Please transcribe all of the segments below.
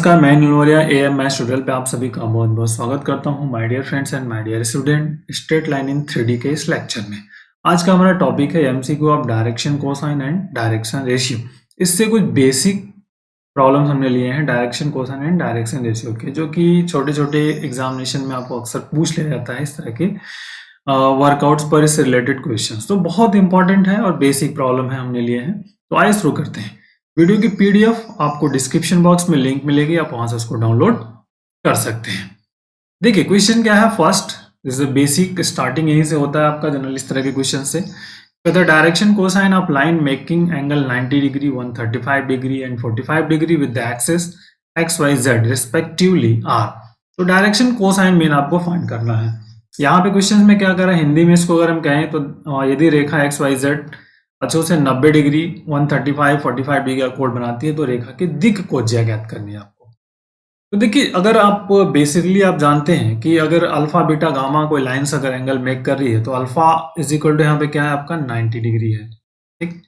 नमस्कार, मैं नुरिया am maths tutorial पे आप सभी का बहुत बहुत स्वागत करता हूं my dear friends and my dear student straight line in 3D के इस लेक्चर में। आज का हमारा टॉपिक है MCQ of direction cosine and direction ratio. इससे कुछ बेसिक प्रॉब्लम्स हमने लिए हैं direction cosine and direction ratio के, जो कि छोटे छोटे एग्जामिनेशन में आपको अक्सर पूछ लिया जाता है इस तरह के वर्कआउट्स पर इससे रिलेटेड क्वेश्चंस। तो बहुत इंपॉर्टेंट है और बेसिक प्रॉब्लम है हमने लिए हैं। तो आइए शुरू करते हैं। वीडियो की पीडीएफ आपको डिस्क्रिप्शन बॉक्स में लिंक मिलेगी, आप वहां से उसको डाउनलोड कर सकते हैं। देखिए क्वेश्चन क्या है। फर्स्ट इज बेसिक, स्टार्टिंग यहीं से होता है आपका जनरल इस तरह के क्वेश्चन से। The direction cosine of line making angle 90 degree 135 degree and 45 degree with the axis x y z respectively are. तो डायरेक्शन कोसाइन मेन आपको फाइंड करना है। यहाँ पे क्वेश्चन में क्या कर रहा है, हिंदी में इसको अगर हम कहें तो यदि रेखा एक्स वाई जेड अच्छों से 90 डिग्री 135 45 डिग्री का कोण बनाती है तो रेखा की दिक् को ज्यादा करनी है आपको। तो देखिए अगर आप बेसिकली आप जानते हैं कि अगर अल्फा बीटा गामा कोई लाइन्स अगर एंगल मेक कर रही है तो अल्फा इज इक्वल टू यहाँ पे क्या है आपका 90 डिग्री है, ठीक।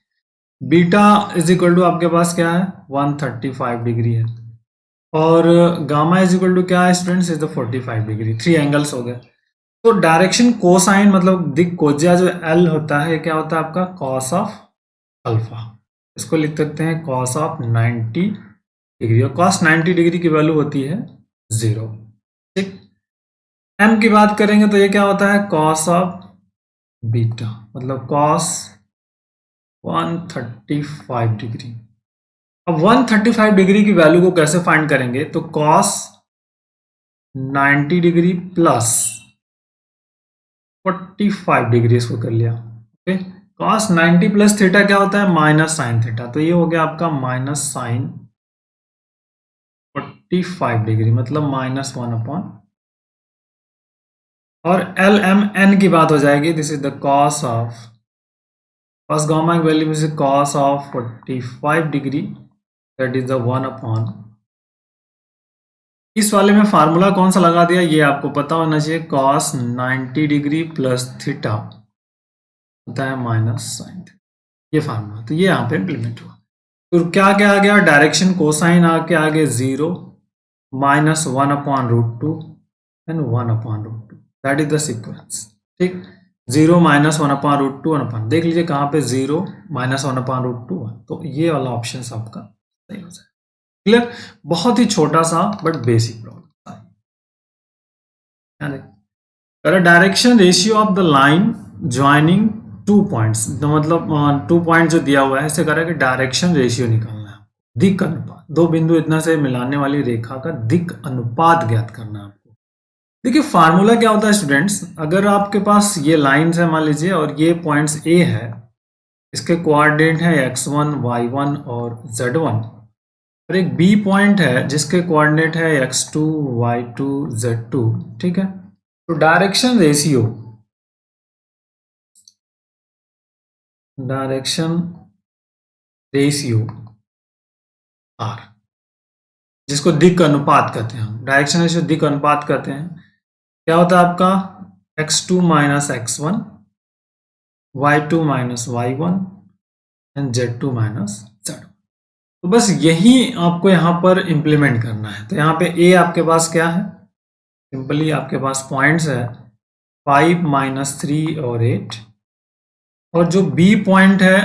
बीटा इज इक्वल टू आपके पास क्या है 135 डिग्री है और गामा इज इक्वल टू क्या है students is the 45 degree. 3 angles हो गए। तो डायरेक्शन कोसाइन मतलब दिक कोज्या जो एल होता है क्या होता है आपका कॉस ऑफ अल्फा। इसको लिख सकते हैं कॉस ऑफ 90 डिग्री और कॉस 90 डिग्री की वैल्यू होती है 0, ठीक। एम की बात करेंगे तो ये क्या होता है कॉस ऑफ बीटा मतलब कॉस 135 डिग्री। अब 135 डिग्री की वैल्यू को कैसे फाइंड करेंगे, तो कॉस 90 डिग्री प्लस 45 डिग्री इसको कर लिया, ओके। कॉस 90 प्लस थीटा क्या होता है माइनस साइन थीटा, तो ये हो गया आपका माइनस साइन 45 डिग्री मतलब -1 और एल एम एन की बात हो जाएगी। This is the cos of cos gamma की value is cos of 45 degree that is the 1 इस वाले में फार्मूला कौन सा लगा दिया ये आपको पता होना चाहिए। कॉस 90 डिग्री प्लस थीटा होता है माइनस साइन थीटा, ये फार्मूला। तो ये यहाँ पे इम्प्लीमेंट हुआ। तो क्या क्या आ गया डायरेक्शन कोसाइन आके आगे 0 -1/√2 and 1/√2 that is the sequence, ठीक। 0 -1/√2 1 देख लीजिए कहाँ पे 0 -1/√2 तो ये वाला ऑप्शन आपका सही हो जाए। क्लियर। बहुत ही छोटा सा but basic problem. Direction ratio of the line joining 2 points, तो मतलब 2 पॉइंट जो दिया हुआ है इसे कह रहा है कि डायरेक्शन रेशियो निकालना है, दिक् अनुपात। 2 बिंदु इतना से मिलाने वाली रेखा का दिक् अनुपात ज्ञात करना है आपको। देखिए फार्मूला क्या होता है स्टूडेंट्स, अगर आपके पास ये लाइंस है मान लीजिए और ये पॉइंट्स ए है, इसके कोऑर्डिनेट है x1 y1 और z1 और एक बी पॉइंट है जिसके कोऑर्डिनेट है x2 y2 z2, ठीक है। तो डायरेक्शन रेशियो आर जिसको दिक् अनुपात कहते हैं हम, डायरेक्शन रेशियो दिक् अनुपात कहते हैं। क्या होता है आपका x2 minus x1 y2 minus y1 and z2 minus z1। तो बस यही आपको यहाँ पर इंप्लीमेंट करना है। तो यहाँ पे ए आपके पास क्या है, सिंपली आपके पास पॉइंट्स है 5 -3 और 8 और जो बी पॉइंट है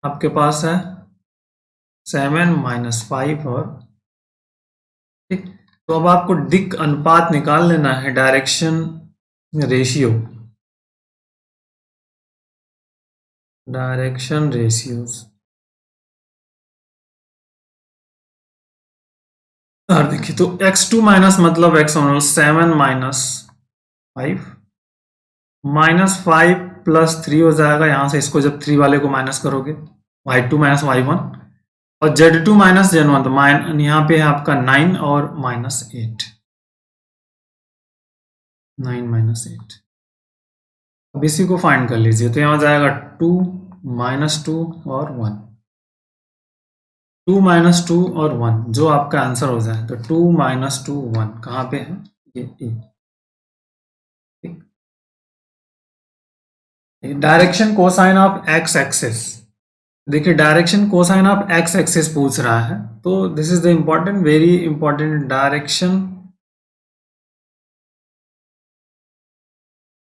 आपके पास है 7 -5 और, ठीक। तो अब आपको दिक् अनुपात निकाल लेना है, डायरेक्शन रेशियोज। और देखिए तो x2 माइनस मतलब x1 7 -5 प्लस 3 हो जाएगा। यहां से इसको जब 3 वाले को माइनस करोगे y2 माइनस y1 और z2 माइनस z1 तो यहाँ पे है आपका 9 और -8 9 -8। अब इसी को फाइंड कर लीजिए तो यहाँ जाएगा 2 -2 और 1 2 -2 और 1 जो आपका आंसर हो जाए। तो 2 -2 1 कहाँ पे है ये A. Direction cosine of x axis देखिए direction cosine of X axis पूछ रहा है, तो this is the important, very important, direction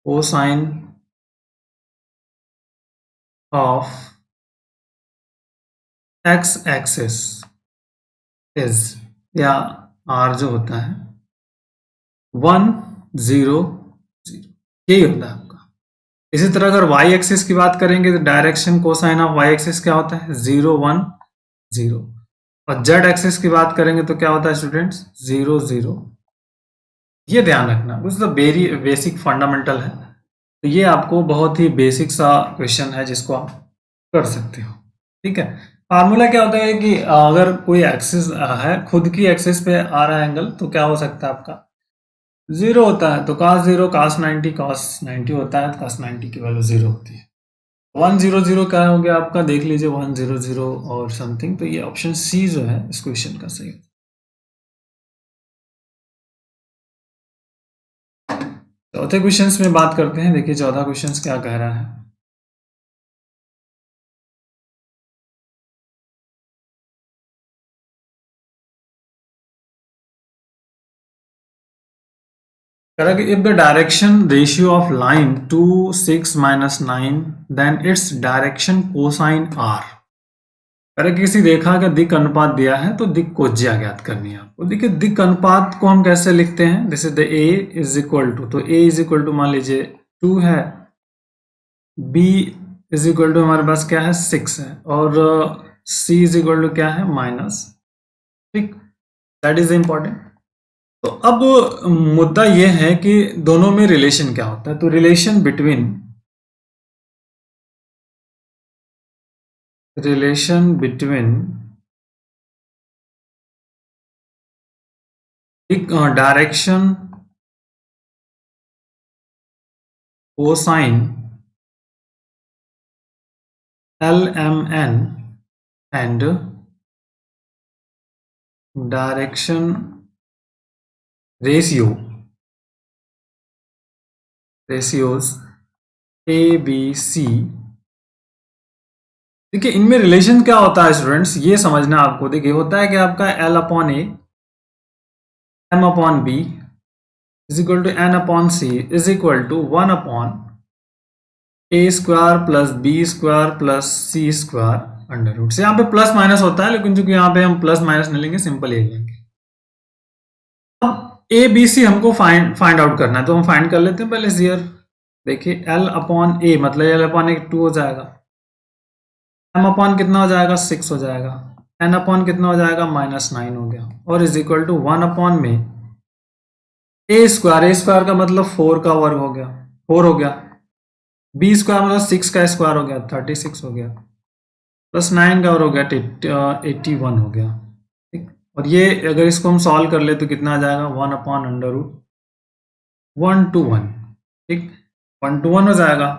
cosine of X axis is, या आर जो होता है 1 0 0, यही होता है आपका। इसी तरह अगर वाई एक्सिस की बात करेंगे तो direction cosine of y axis क्या होता है 0 1 0, और जेड एक्सिस की बात करेंगे तो क्या होता है स्टूडेंट्स 0 0। ये ध्यान रखना, कुछ तो वेरी बेसिक फंडामेंटल है, तो ये आपको बहुत ही बेसिक सा क्वेश्चन है जिसको आप कर सकते हो। ठीक है, फार्मूला क्या होता है कि अगर कोई एक्सिस है, खुद की एक्सिस पे आ रहा है एंगल, तो क्या हो सकता है आपका 0 होता है, तो cos 0 cos 90 होता है, cos 90 की वैल्यू 0 होती है। 1 0 0 क्या हो गया आपका, देख लीजिए 1 0 0 और समथिंग, तो ये ऑप्शन सी जो है इस क्वेश्चन का सही है। चौथे क्वेश्चंस में बात करते हैं, देखिए चौथा क्वेश्चंस क्या कह रहा है। Correct. If the direction ratio of line 2 6 minus 9, then its direction cosine r. अगर किसी रेखा का दिक् अनुपात दिया है तो दिक् कोज्या ज्ञात करनी है आपको। देखिए दिक् अनुपात को हम कैसे लिखते हैं, this is the a is equal to, तो a इज इक्वल टू मान लीजिए 2 है, b इज इक्वल टू हमारे पास क्या है 6 है, और c इज इक्वल टू क्या है माइनस। ठीक, दैट इज इम्पॉर्टेंट। तो अब मुद्दा यह है कि दोनों में रिलेशन क्या होता है, तो relation between direction cosine LMN and direction ratios ABC। देखिए इनमें रिलेशन क्या होता है स्टूडेंट्स, ये समझना आपको। देखिए होता है कि आपका L upon A M upon B is equal to N upon C is equal to 1 upon A square plus B square plus C square under root से। यहाँ पे प्लस माइनस होता है, लेकिन चूंकि यहाँ पे हम प्लस माइनस नहीं लेंगे, सिंपल ही लेंगे। अब ए बी सी हमको फाइंड आउट करना है, तो हम फाइंड कर लेते हैं पहले हियर। देखिए L अपॉन A मतलब L अपॉन A 2 हो जाएगा, M अपॉन कितना हो जाएगा 6 हो जाएगा, N अपॉन कितना हो जाएगा -9 हो गया, और इज इक्वल टू 1 अपॉन में A स्क्वायर का मतलब 4 का वर्ग हो गया, 4 हो गया, B स्क्वायर मतलब 6 का स्क्वायर हो गया 36 हो गया, प्लस 9 का और हो गया 81 हो गया। ठीक, और ये अगर इसको हम सॉल्व कर ले तो कितना आ जाएगा 1 अपॉन अंडर रूट 1 to 1। ठीक, 1 to 1 हो जाएगा,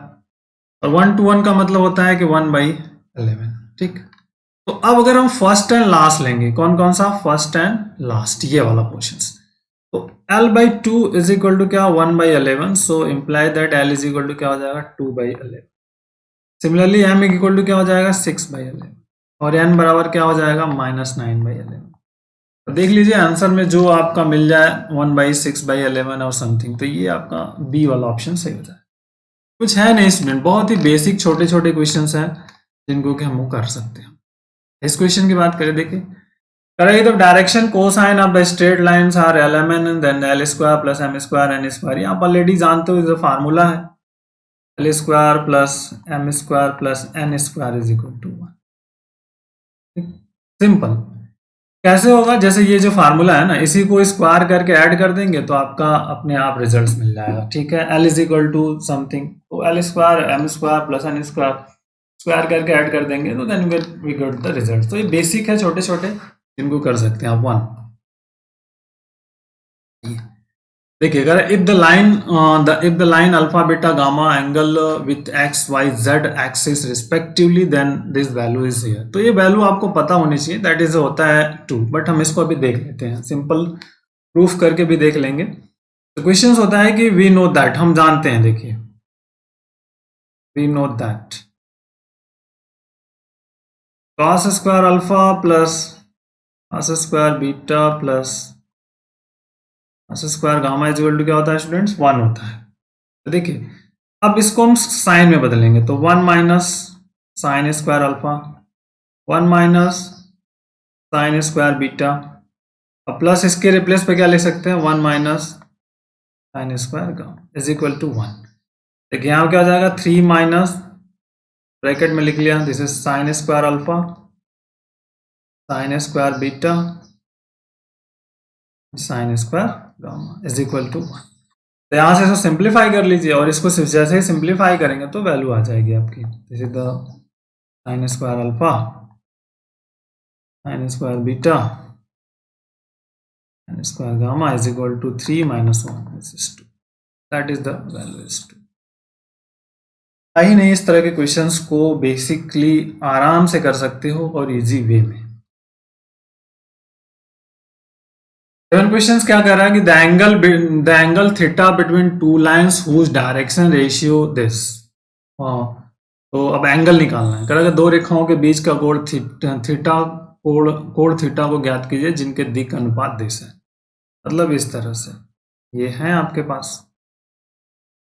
और 1 to 1 का मतलब होता है कि 1/11। ठीक, तो अब अगर हम फर्स्ट एंड लास्ट लेंगे, कौन कौन सा, फर्स्ट एंड लास्ट, ये वाला पोर्शन, तो L/2 इज इक्वल टू क्या 1/11, so imply that L is equal to क्या हो जाएगा 2/11। सिमिलरली M इक्वल टू क्या हो जाएगा 6/11, और N बराबर क्या हो जाएगा -9/11। तो देख लीजिए आंसर में जो आपका मिल जाए 1/6/11 और समथिंग, तो ये आपका बी वाला ऑप्शन सही हो जाए। कुछ है नहीं स्टूडेंट, बहुत ही बेसिक छोटे छोटे क्वेश्चन हैं जिनको कि हम कर सकते हैं। इस क्वेश्चन की बात करें, देखिए करेंगे तो direction cosine of the straight lines are LMN and then L square plus M square N square. ये आप ऑलरेडी जानते हो, जो फार्मूला है L square plus M square plus N square is equal to 1। Simple, कैसे होगा, जैसे ये जो फार्मूला है ना, इसी को स्क्वायर करके ऐड कर देंगे तो आपका अपने आप रिजल्ट मिल जाएगा। ठीक है, L is equal to something, तो L square M square plus N square square करके ऐड कर देंगे, तो then we get the result. तो ये बेसिक है, छोटे छोटे जिनको कर सकते हैं आप। 1 देखिए, अगर if the line alpha beta gamma angle with x y z axis respectively, then this value is here. तो ये वैल्यू आपको पता होनी चाहिए, दैट इज होता है 2, बट हम इसको अभी देख लेते हैं, सिंपल प्रूफ करके भी देख लेंगे। तो क्वेश्चन होता है कि वी नो दैट, हम जानते हैं, देखिए we know that cos square alpha plus cos square beta plus cos square gamma is equal to क्या होता है स्टूडेंट्स? 1 होता है। तो देखिए अब इसको हम साइन में बदलेंगे तो 1 minus sine square alpha, 1 minus sine square beta, अब प्लस इसके रिप्लेस पे क्या लिख सकते हैं? 1 minus sine square gamma is equal to 1। देखिए यहाँ क्या हो जाएगा? 3 माइनस ब्रैकेट में लिख लिया, this is sine square alpha sine square beta sine square gamma is equal to 1। तो यहाँ से इसको सिंप्लीफाई कर लीजिए और इसको जैसे ही सिंप्लीफाई करेंगे तो वैल्यू आ जाएगी आपकी, this is the sine square alpha sine square beta sine square gamma is equal to 3 minus 1 this is 2, that is the value is 2। ही नहीं, इस तरह के क्वेश्चंस को बेसिकली आराम से कर सकते हो और इजी वे में। सेवन क्वेश्चन क्या कर रहा है कि the angle theta between two lines whose direction ratio this. तो अब एंगल निकालना है, करेगा दो रेखाओं के बीच का कोण थीटा कोण थीटा को ज्ञात कीजिए जिनके दिक् अनुपात दिस है। मतलब इस तरह से ये है आपके पास,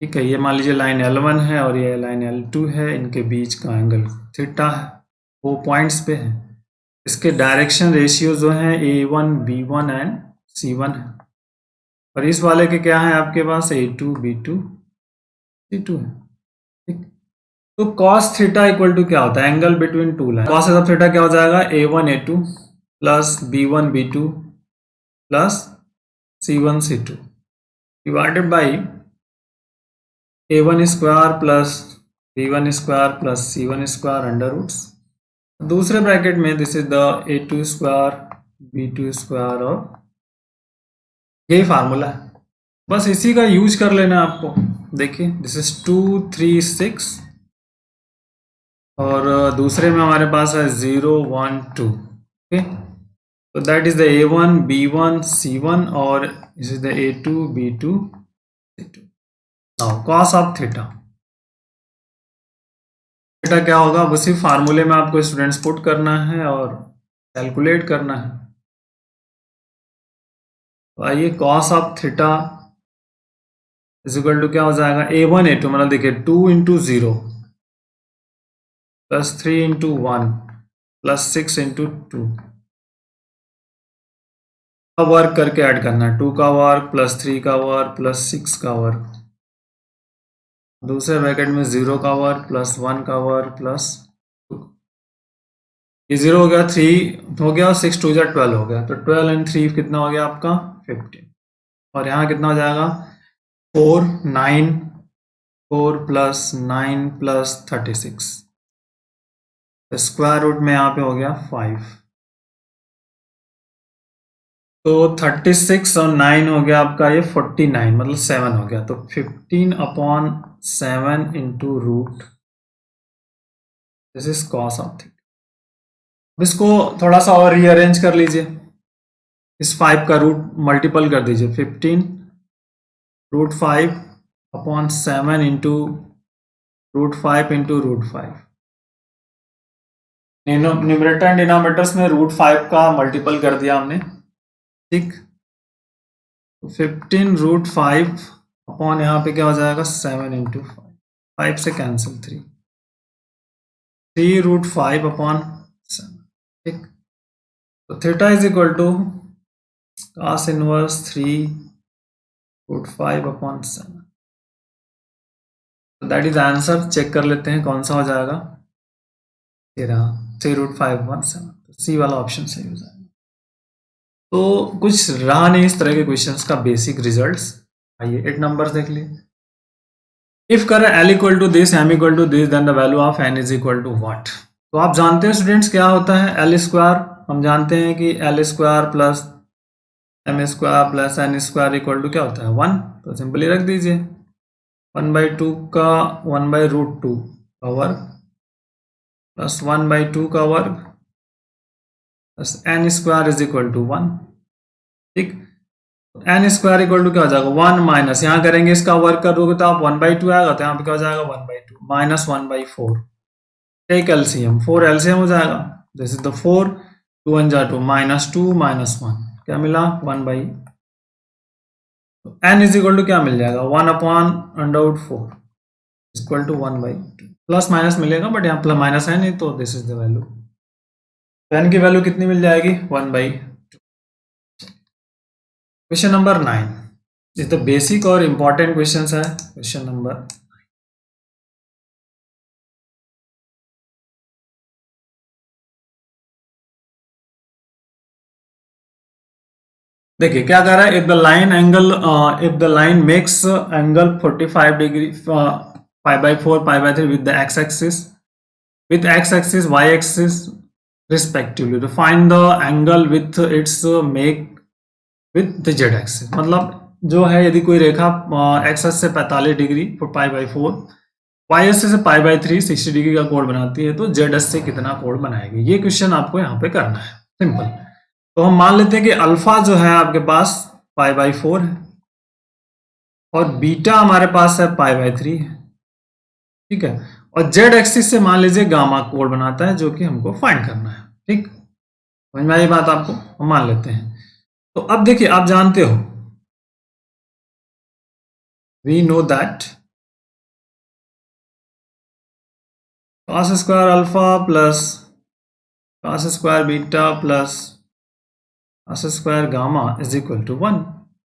ठीक है। ये मान लीजिए लाइन L1 है और ये लाइन L2 है, इनके बीच का एंगल थीटा है, वो पॉइंट्स पे है। इसके डायरेक्शन रेशियो जो है A1 B1 एंड C1 है, और इस वाले के क्या है आपके पास? A2 B2 C2 है, ठीक। तो cos थीटा इक्वल टू क्या होता है? Angle between two line. cos of theta क्या हो जाएगा? A1 A2 plus B1 B2 plus C1 C2 divided by A1 square plus B1 square plus C1 square under roots, दूसरे bracket में this is the A2 square B2 square, और यही formula है, बस इसी का यूज कर लेना आपको। देखिए दिस इज 2 3 6 और दूसरे में हमारे पास है 0 1 2, ओके। तो that is the A1 B1 C1 और this is the A2 B2 C2। Now cos of theta, theta क्या होगा? उसी फार्मूले में आपको स्टूडेंट्स पुट करना है और कैलकुलेट करना है। तो आइए cos of theta is equal to क्या हो जाएगा? A1 A2 मतलब देखिए 2 into 0 plus 3 into 1 plus 6 into 2 का वर्क करके ऐड करना है, 2 का वर्क प्लस 3 का वर्क प्लस 6 का वर्क, दूसरे ब्रैकेट में 0 का वर्क प्लस 1 का वर्क प्लस 2, ये 0 हो गया, 3 हो गया और 6 2 जा 12 हो गया, तो 12 एंड 3 कितना हो गया आपका? 15। और यहाँ कितना हो जाएगा? 4 9 4 प्लस 9 प्लस 36, स्क्वायर रूट में यहाँ पे हो गया 5, तो 36 और 9 हो गया आपका ये 49 मतलब 7 हो गया, तो 15/7 into root, this is cos of theta. अब इसको थोड़ा सा और रीअरेंज कर लीजिए, इस 5 का रूट मल्टीपल कर दीजिए, 15√5/7 into √5 into √5, numerator and denominators में √5 का मल्टीपल कर दिया हमने, ठीक। 15√5 अपॉन यहाँ पे क्या हो जाएगा? 7 इंटू 5 से कैंसिल 3√5/7, ठीक। तो theta is equal to cos inverse 3√5/7, तो दैट इज आंसर। चेक कर लेते हैं कौन सा हो जाएगा, ये रहा 3√5/7, तो सी वाला ऑप्शन सही हो जाएगा। तो कुछ रहा नहीं इस तरह के क्वेश्चंस का बेसिक रिजल्ट्स। आइए 8 नंबर देख लिए। इफ करें L equal to this M equal to this then the value of N is equal to what. तो आप जानते हैं स्टूडेंट्स क्या होता है L स्क्वायर, हम जानते हैं कि L square plus M square plus N square equal to क्या होता है? 1। तो सिंपली रख दीजिए 1/2 का 1/√2 का वर्ग प्लस 1/2 का वर्ग plus N square is equal to 1, ठीक। N स्क्वायर इक्वल टू क्या हो जाएगा? 1 माइनस, यहाँ करेंगे इसका वर्क करोगे तो आप 1/2 आएगा, तो यहाँ पे क्या हो जाएगा? 1/2 माइनस 1/4, टेक एलसीएम 4 एलसीएम हो जाएगा, दिस इज द 4, 2 1 जा 2, -2 -1 क्या मिला 1 by, n is equal to क्या मिल जाएगा 1/√4 इक्वल टू 1/2, प्लस माइनस मिलेगा बट यहाँ प्लस माइनस है नहीं, तो this is the value. n की वैल्यू कितनी मिल जाएगी 1/2। Question number 9 is the basic और इंपॉर्टेंट क्वेश्चन है। क्वेश्चन नंबर देखिए क्या कर रहा है, if the line makes angle 45 degree π/4 π/3 with the x-axis y-axis respectively to find the angle with its make with the z-axis। मतलब जो है यदि कोई रेखा x से 45 डिग्री π/4 y से π/3 60 डिग्री का कोण बनाती है, तो z से कितना कोण बनाएगी, ये क्वेश्चन आपको यहाँ पे करना है, सिंपल। तो हम मान लेते हैं कि अल्फा जो है आपके पास π/4 है और बीटा हमारे पास है π/3 है, ठीक है, और जेड एक्सिस से मान लीजिए गामा कोण बनाता है, जो कि हमको फाइंड करना है, ठीक, समझ में आई बात आपको, हम मान लेते हैं। तो अब देखिए आप जानते हो we know that cos square alpha plus cos square beta plus cos square gamma is equal to 1।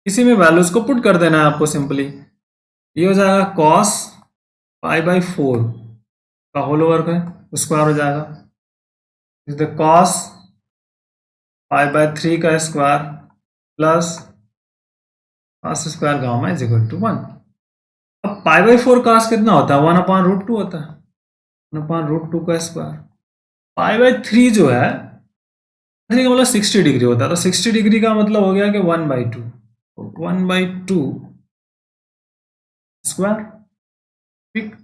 इसी में वैल्यूज को पुट कर देना है आपको सिंपली। ये हो जाएगा cos π/4 का होल ओवर का स्क्वायर हो जाएगा, इज द cos π/3 का square plus cos square gamma is equal to 1। अब π/4 cos कितना होता है 1/√2 होता है, 1/√2 का स्क्वायर। π/3 जो है 3 का मतलब 60 डिग्री होता है, तो 60 डिग्री का मतलब हो गया कि 1/2, 1/2 स्क्वायर, ठीक,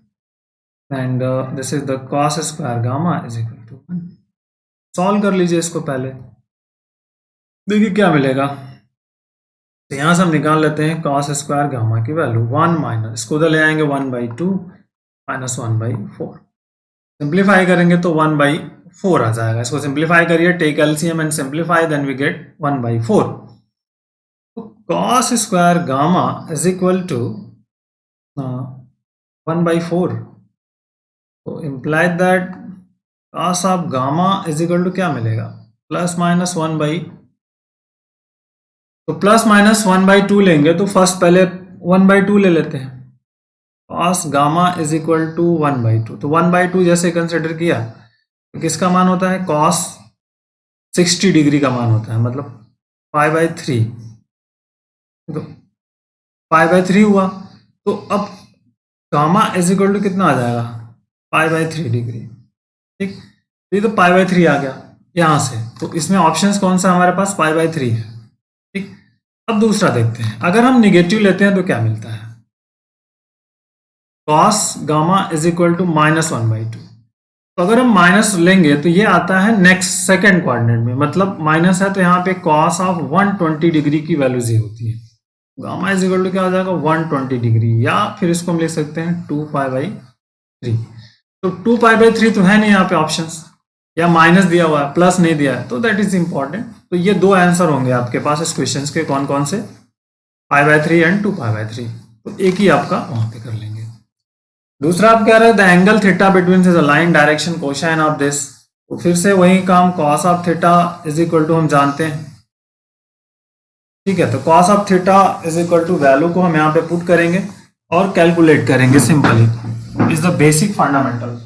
and this is the cos square gamma is equal to 1। Solve कर लीजिए इसको पहले, देखिए क्या मिलेगा। तो यहां से हम निकाल लेते हैं cos स्क्वायर गामा की वैल्यू 1 माइनस, इसको उधर ले आएंगे 1/2 माइनस 1/4, सिंप्लीफाई करेंगे तो 1/4 आ जाएगा। इसको सिंप्लीफाई करिए, take LCM and simplify, then we get 1/4। तो cos square gamma is equal to 1/4, तो imply that cos of gamma is equal to क्या मिलेगा प्लस माइनस 1/, तो प्लस माइनस 1/2 लेंगे तो फर्स्ट पहले 1/2 ले लेते हैं, cos gamma is equal to 1/2, तो 1/2 जैसे कंसिडर किया तो किसका मान होता है cos 60 डिग्री का मान होता है, मतलब π/3, तो π/3 हुआ, तो अब गामा इज इक्वल टू कितना आ जाएगा π/3 डिग्री, ठीक, ये तो π/3 आ गया यहां से, तो इसमें ऑप्शंस कौन सा हमारे पास π/3 है, ठीक। अब दूसरा देखते हैं, अगर हम निगेटिव लेते हैं तो क्या मिलता है, cos gamma is equal to -1/2, तो अगर हम माइनस लेंगे तो ये आता है नेक्स्ट सेकंड क्वाड्रेंट में, मतलब माइनस है तो यहाँ पे cos ऑफ 120 डिग्री की वैल्यूज ये होती है, गामा इज इक्वल टू क्या हो जाएगा 120 डिग्री, या फिर इसको हम लिख सकते हैं 2π/3, तो 2π/3 तो है नहीं यहाँ पे ऑप्शंस, या माइनस दिया हुआ है प्लस नहीं दिया है, तो दैट इज इंपॉर्टेंट। तो ये दो आंसर होंगे आपके पास इस क्वेश्चन के, कौन कौन से, π/3 एंड 2π/3, तो एक ही आपका वहां पे कर लेंगे। दूसरा आप कह रहे हैं the angle theta between the line direction cosine of this, तो फिर से वही काम cos of theta is equal to हम जानते हैं, ठीक है, तो cos of theta is equal to value को हम यहाँ पे पुट करेंगे और कैलकुलेट करेंगे simply, is the basic fundamental.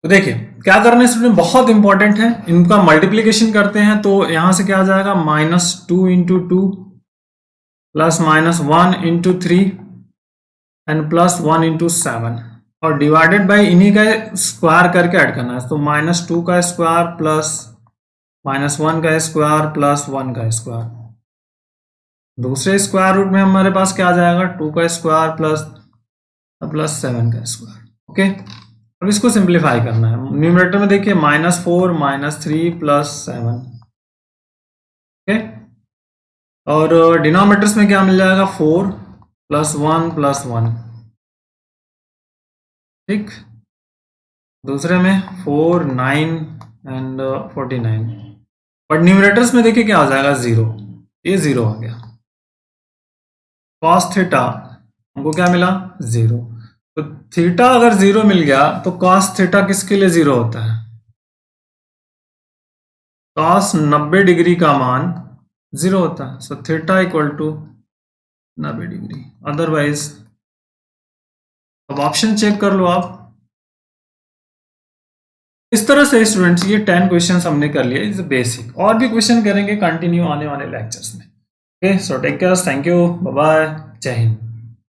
तो देखिए क्या करना है स्टूडेंट, बहुत इंपॉर्टेंट है, इनका मल्टीप्लीकेशन करते हैं तो यहां से क्या आ जाएगा -2 × 2 प्लस -1 × 3 एंड प्लस 1 × 7, और डिवाइडेड बाय इन्हीं का स्क्वायर करके ऐड करना है, तो -2 का स्क्वायर प्लस -1 का स्क्वायर प्लस 1 का स्क्वायर, दूसरे स्क्वायर रूट में हमारे पास क्या आ जाएगा 2 का स्क्वायर प्लस 7 का स्क्वायर, ओके। अब इसको सिंप्लीफाई करना है। न्यूमरेटर में देखिए -4 -3 +7, ओके। और डिनोमिनेटर्स में क्या मिल जाएगा, 4 +1 +1, ठीक। दूसरे में 4 9 एंड 49, बट न्यूमरेटर्स में देखिए क्या आ जाएगा, 0, ये 0 आ गया। cos थीटा हमको क्या मिला, 0। तो थीटा अगर 0 मिल गया तो cos थीटा किसके लिए 0 होता है, cos 90 डिग्री का मान 0 होता है। So theta equal to 90 degree, otherwise. अब ऑप्शन चेक कर लो आप। इस तरह से स्टूडेंट्स ये 10 क्वेश्चंस हमने कर लिए, इज बेसिक। और भी क्वेश्चन करेंगे कंटिन्यू आने वाले लेक्चर्स में। Okay, so take care, thank you, bye bye, जय हिंद।